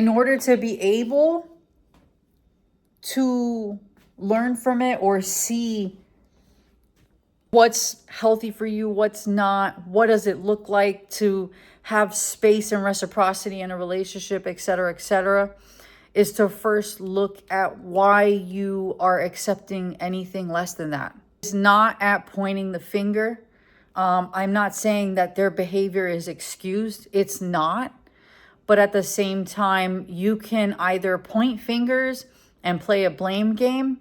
In order to be able to learn from it or see what's healthy for you, what's not, what does it look like to have space and reciprocity in a relationship, etc., is to first look at why you are accepting anything less than that. It's not at pointing the finger. I'm not saying that their behavior is excused. It's not. But at the same time, you can either point fingers and play a blame game,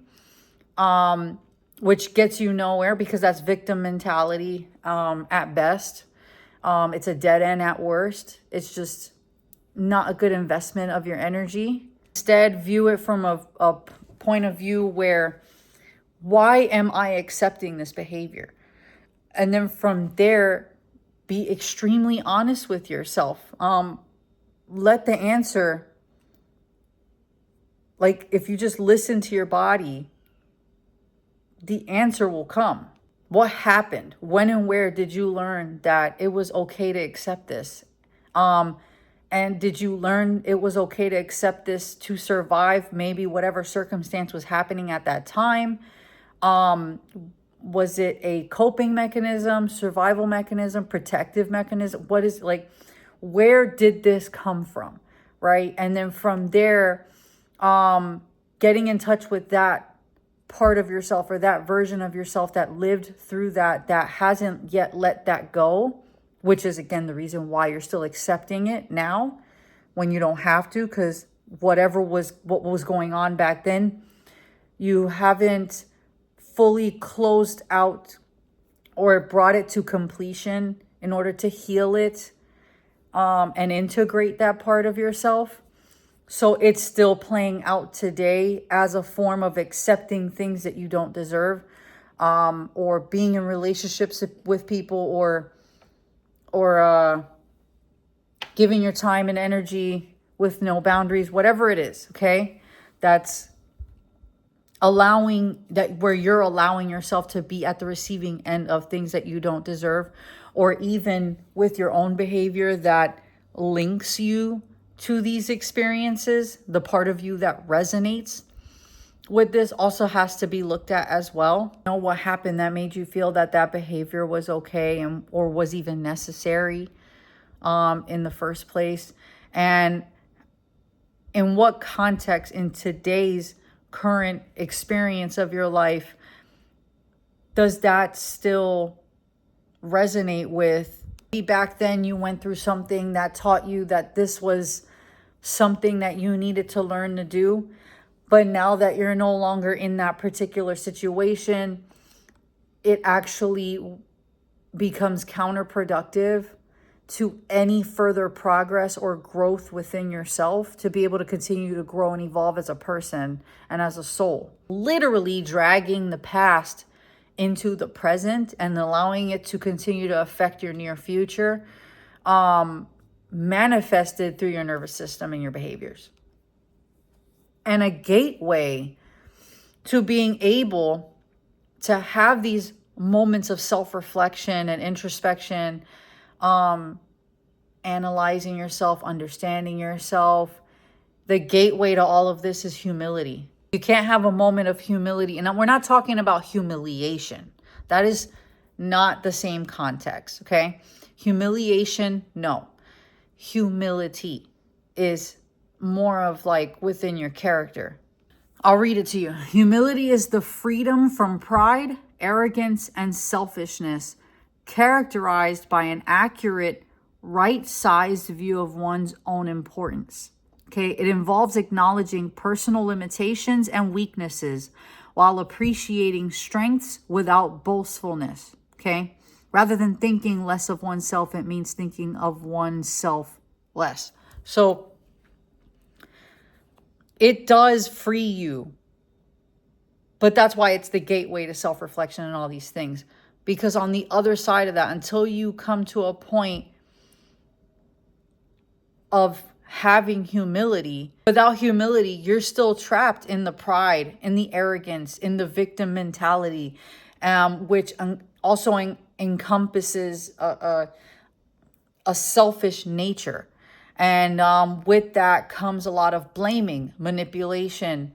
which gets you nowhere because that's victim mentality at best. It's a dead end at worst. It's just not a good investment of your energy. Instead, view it from a point of view where, why am I accepting this behavior? And then from there, be extremely honest with yourself. Let the answer, like if you just listen to your body, the answer will come. What happened? When and where did you learn that it was okay to accept this? And did you learn it was okay to accept this to survive maybe whatever circumstance was happening at that time? Was it a coping mechanism, survival mechanism, protective mechanism? What is, like, where did this come from, right? And then from there, getting in touch with that part of yourself or that version of yourself that lived through that hasn't yet let that go, which is, again, the reason why you're still accepting it now when you don't have to, because what was going on back then, you haven't fully closed out or brought it to completion in order to heal it and integrate that part of yourself. So it's still playing out today as a form of accepting things that you don't deserve, or being in relationships with people, or giving your time and energy with no boundaries, whatever it is, okay? That's allowing that, where you're allowing yourself to be at the receiving end of things that you don't deserve, or even with your own behavior that links you to these experiences, the part of you that resonates with this also has to be looked at as well. You know, what happened that made you feel that behavior was okay and or was even necessary in the first place, and in what context in today's current experience of your life does that still resonate with? Back then you went through something that taught you that this was something that you needed to learn to do, but now that you're no longer in that particular situation, it actually becomes counterproductive to any further progress or growth within yourself to be able to continue to grow and evolve as a person and as a soul. Literally dragging the past into the present and allowing it to continue to affect your near future, manifested through your nervous system and your behaviors. And a gateway to being able to have these moments of self-reflection and introspection, analyzing yourself, understanding yourself. The gateway to all of this is humility. You can't have a moment of humility. And we're not talking about humiliation. That is not the same context, okay? Humiliation, no. Humility is more of like within your character. I'll read it to you. Humility is the freedom from pride, arrogance, and selfishness, characterized by an accurate, right-sized view of one's own importance. Okay, it involves acknowledging personal limitations and weaknesses while appreciating strengths without boastfulness. Okay, rather than thinking less of oneself, it means thinking of oneself less. So it does free you, but that's why it's the gateway to self-reflection and all these things. Because on the other side of that, until you come to a point of having humility, without humility, you're still trapped in the pride, in the arrogance, in the victim mentality, which also encompasses a selfish nature. And with that comes a lot of blaming, manipulation,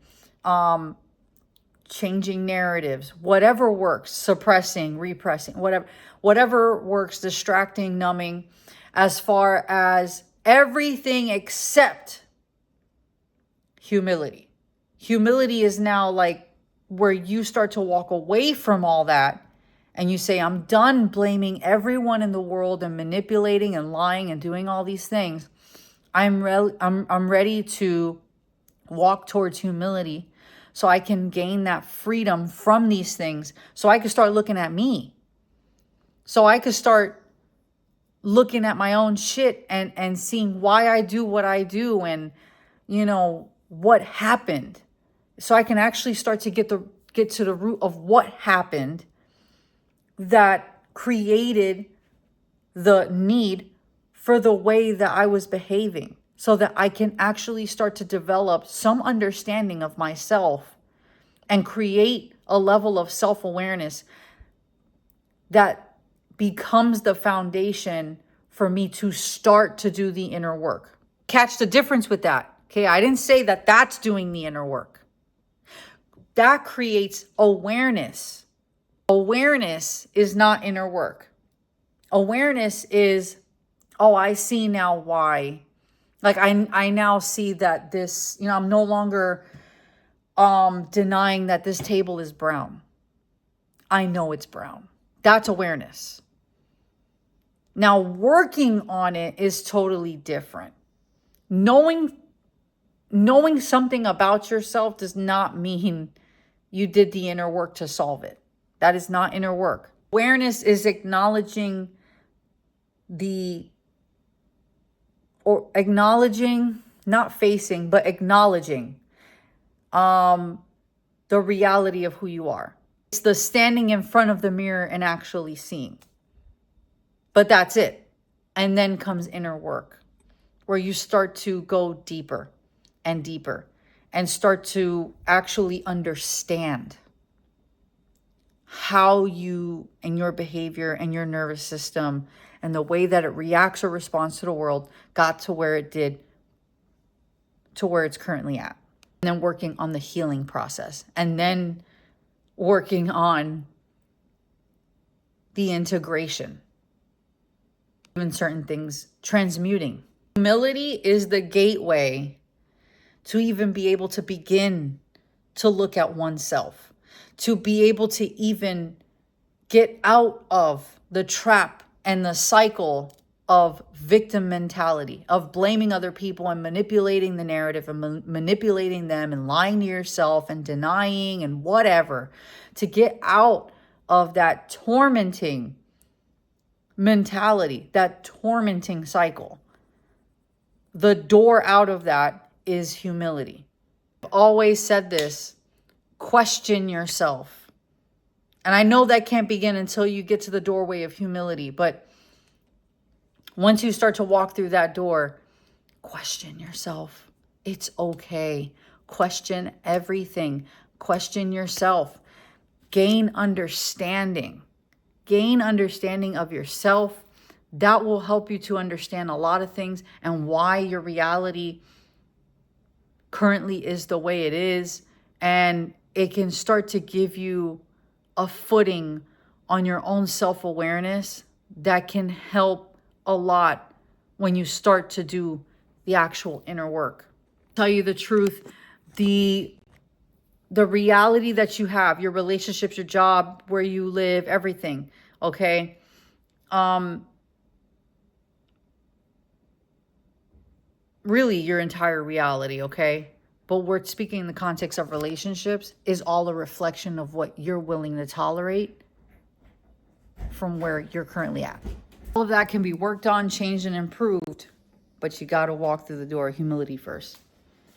changing narratives, whatever works, suppressing, repressing, whatever works, distracting, numbing, as far as everything except humility. Humility is now like where you start to walk away from all that and you say, I'm done blaming everyone in the world and manipulating and lying and doing all these things. I'm ready to walk towards humility so I can gain that freedom from these things, so I can start looking at me, so I could start looking at my own shit and seeing why I do what I do and, you know, what happened. So I can actually start to get to the root of what happened that created the need for the way that I was behaving, so that I can actually start to develop some understanding of myself and create a level of self-awareness that becomes the foundation for me to start to do the inner work. Catch the difference with that. Okay, I didn't say that that's doing the inner work. That creates awareness. Awareness is not inner work. Awareness is, oh, I see now why. Like I now see that this, you know, I'm no longer denying that this table is brown. I know it's brown. That's awareness. Now, working on it is totally different. Knowing something about yourself does not mean you did the inner work to solve it. That is not inner work. Awareness is acknowledging not facing, but acknowledging the reality of who you are. It's the standing in front of the mirror and actually seeing. But that's it. And then comes inner work, where you start to go deeper and deeper and start to actually understand how you and your behavior and your nervous system and the way that it reacts or responds to the world got to where it did, to where it's currently at. And then working on the healing process, and then working on the integration, even certain things, transmuting. Humility is the gateway to even be able to begin to look at oneself, to be able to even get out of the trap and the cycle of victim mentality, of blaming other people and manipulating the narrative and manipulating them and lying to yourself and denying and whatever, to get out of that tormenting mentality, that tormenting cycle. The door out of that is humility. I've always said this, question yourself. And I know that can't begin until you get to the doorway of humility, but once you start to walk through that door, question yourself. It's okay. Question everything. Question yourself. Gain understanding. Gain understanding of yourself. That will help you to understand a lot of things and why your reality currently is the way it is. And it can start to give you a footing on your own self-awareness that can help a lot when you start to do the actual inner work. Tell you the truth, the reality that you have, your relationships, your job, where you live, everything, okay? Really your entire reality, okay? But we're speaking in the context of relationships, is all a reflection of what you're willing to tolerate from where you're currently at. All of that can be worked on, changed, and improved, but you got to walk through the door of humility first.